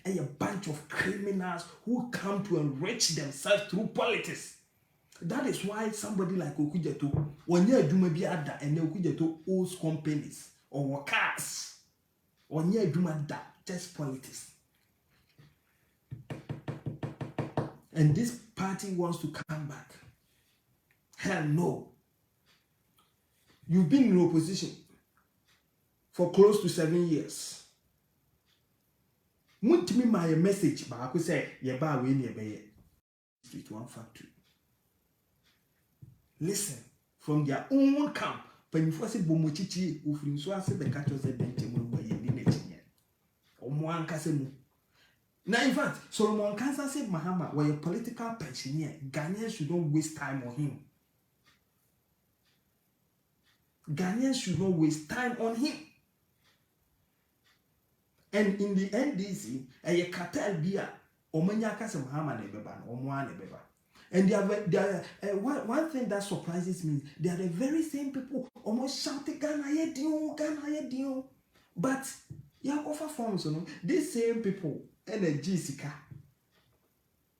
a bunch of criminals who come to enrich themselves through politics. That is why somebody like Okodzeto, when you do maybe other and Okodzeto owns companies or cars, when you do that, just politics. And this party wants to come back. Hell no. You've been in opposition for close to 7 years. Won't me my message, but I could say, yeah, ba we near bay. Street one factory. Listen, from their own camp, when you first say Bomochichi, who from so I said the catchers at the Temu by Yenine. Or Moankasemu. Now, in fact, Solomon Kansa said, Mahama, were a political pensioner, Ghanaians should not waste time on him. Ghanaians should not waste time on him. And in the NDC, a cartel beer, Omanyaka se Mahama nebeba, Omwa nebeba. And one thing that surprises me, they are the very same people almost shouting Ghana Yedio. But yeah, offer forms, you know, these same people, energy sika,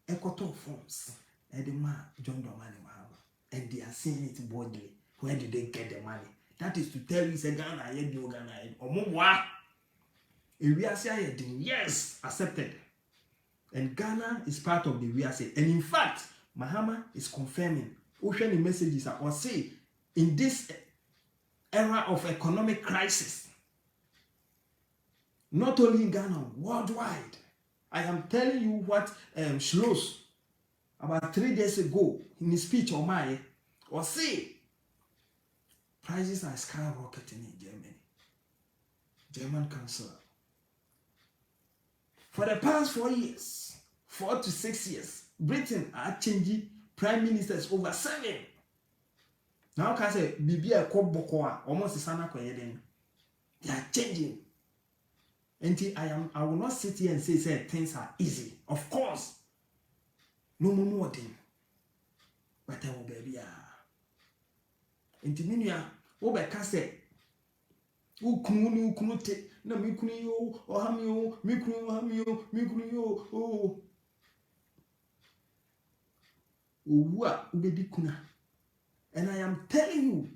Ekoto forms, and the man John Domani Mahama, and they are saying it boldly. Where did they get the money? That is to tell you, say Ghana Yedio, Ghana Yedio, Omwa. Yes, accepted. And Ghana is part of the WIASA. And in fact, Mahama is confirming. Ocean messages are or say in this era of economic crisis, not only in Ghana, worldwide. I am telling you what Schloss about 3 days ago in his speech on my or say prices are skyrocketing in Germany. German Chancellor. For the past 4 years, 4 to 6 years, Britain are changing prime ministers over 7. Now, can I say, Bibi a Kobokoa, almost a sana koyeden. They are changing. Until I will not sit here and say things are easy. Of course, no more thing. But I will be until Minia, Obeka say, Ukunu te. Na mikuni yo, ohamio, mikuni ohamio, mikuni yo, oh. Uwa ubedi kuna. And I am telling you,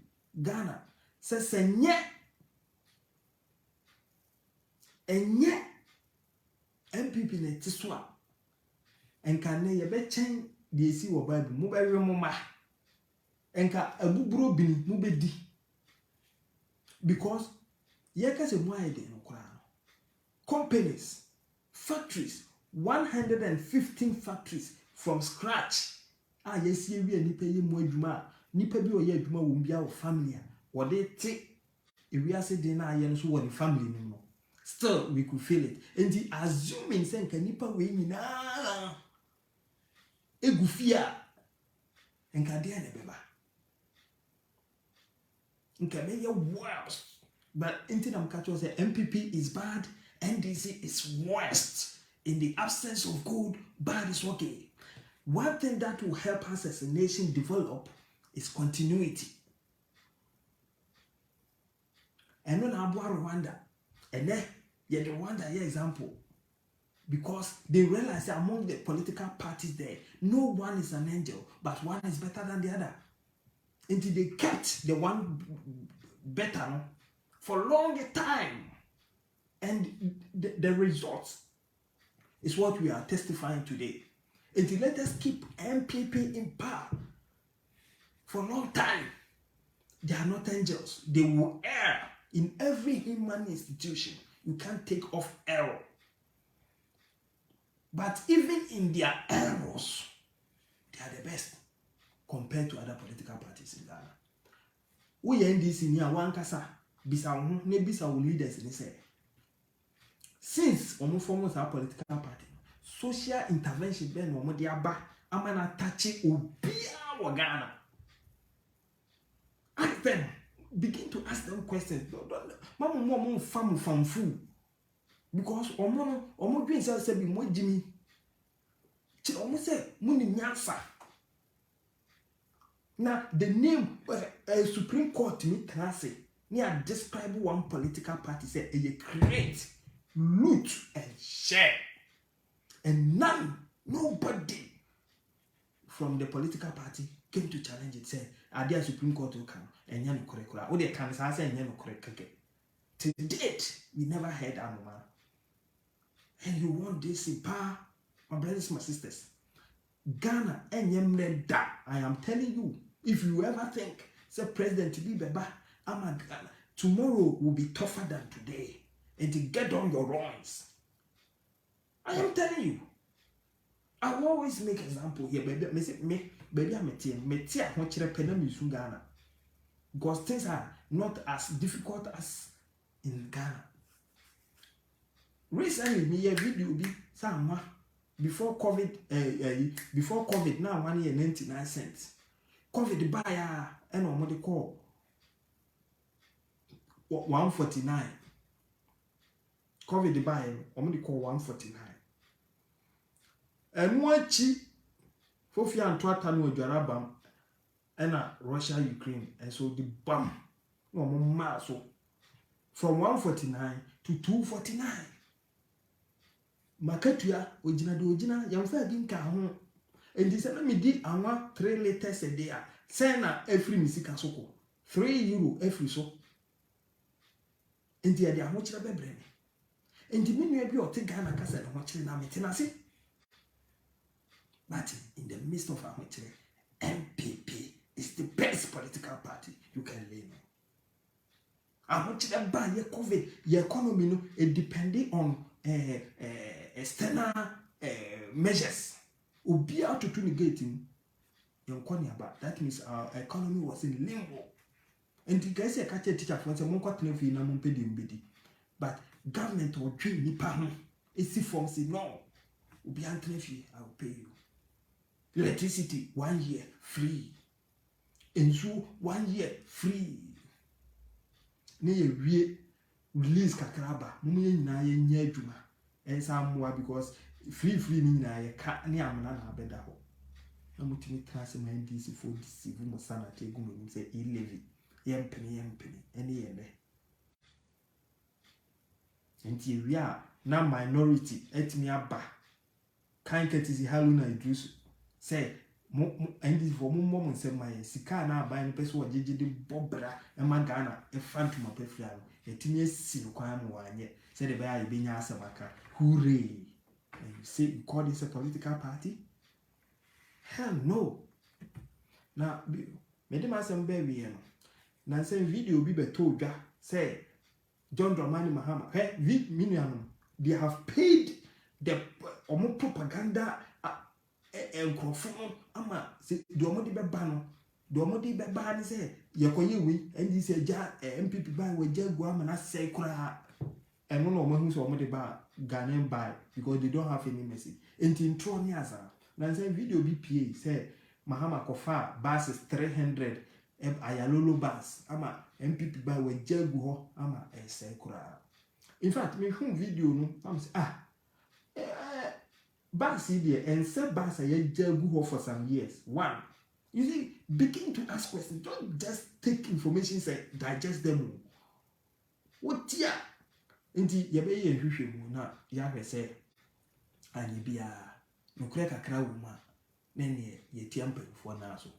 Ghana, says enye MPP ne tiswa. Enka ne yebe chen de esi wo Bible, mu be remoma. Enka abuburo bini mu be di. Because yekase mu ayede no kura. Companies, factories, 115 factories from scratch. Ah, yes, we are nipa ye mo adwuma. Nipa bi o ye adwuma wo mbia wo family a. Wo de te we are saying na aye no so wo the family no. Still we could feel it. And the assuming say nka nipa we nyina egufia nka de na beba. Nka be ye worse. But until I'm catching say MPP is bad, NDC is worst. In the absence of good, bad is okay. One thing that will help us as a nation develop is continuity. And when Abu Rwanda, and then yeah, the Rwanda example, because they realize that among the political parties there, no one is an angel, but one is better than the other. Until they kept the one better, no? For a long time, and the results is what we are testifying today. And let us keep MPP in power for a long time. They are not angels. They will err in every human institution. You can't take off error. But even in their errors, they are the best compared to other political parties in Ghana. We NDC near one kasa. Bisa leaders in say since almost our political party social intervention then omo de aba amana touch obia wa Ghana. Ask them, begin to ask them questions. Mama famfu because omo dream say be mo jimi chi omo say muni nyansa. Now the name Supreme Court me can say near describe one political party say a create, loot and share. And nobody from the political party came to challenge it. Say, "Adia Supreme Court will come and you correct. Or they can say and you correct." To date, we never heard Anoma. And you want this in power, my brothers, my sisters. Ghana and Yemleda. I am telling you, if you ever think, say President to be Beba, I'm a Ghana. Tomorrow will be tougher than today. And to get on your wrongs. I am telling you. I will always make example here, baby. Baby, I'm a team. Me tia honchire penam yusu Ghana. Because things are not as difficult as in Ghana. Recently, me a video be some before COVID now 1 year 99 cents. COVID buy and on what they call 149. COVID buy on what they call 149. And one cheap for fear and twat no Jarabam and Russia Ukraine and so the bomb no more so from 149 to 249. Makatua ojina yamfa bi nka ho enti se na me di anwa 3 liters a day say na every misika soko €3 every so enti ya di aho kire bebre ni enti me nua bi o te Ghana ka se na ho kire na metena se but in the midst of aho kire MPP is the best political party you can lean on. Aho kire ba ye COVID ye economy no it depending on external measures. Ubi out to negating in Konyaba. That means our economy was in limbo. And the guys say catch a teacher from some more in a mumpedi. But government or dream nipa it's the form say no. Ubi Anthony, I will pay you. Electricity 1 year free. And so 1 year free. Ne release kakraba. Mummy na ye juma. And some more because free ni na ye ka ni amana na beda ho. Na mutimi trase my NDC for deceive mo sana te gu mo say e levy. Yempeni ene ye ne. Enti we are na minority etimi aba. Kan ketisi haluna idrusu. Say NDC for mo mom say my sika na aba ni person ojeje de bobra e magana e fantuma pefia no. Etimi esi no kwan mo anye. Say the bear be nya asamaka. Hooray! And you say you call this a political party? Hell no. Now, Madam Assam baby, now say video be told say John Dramani Mahama. Hey, they have paid the propaganda and confirm. Ama say the omodi be ban. The omodi be ban say yakoye we and this MPP ban we jaguar na say kura. And no one who's already by Ghanaian by because they don't have any message. And in Troniaza, now say video BPA say Mahama Kofa bus is 300 Ayalolo bus. Ama MPP by we jaguho ama say kura. In fact, me home video no. I'm say bus here and say bus a jaguho for some years. One, you see, begin to ask questions. Don't just take information say digest them. What ya? Inti yebe ye hwehwe mu na ya hwe se anye bia no kure kakra wo ma na ne ye tiampanfo na so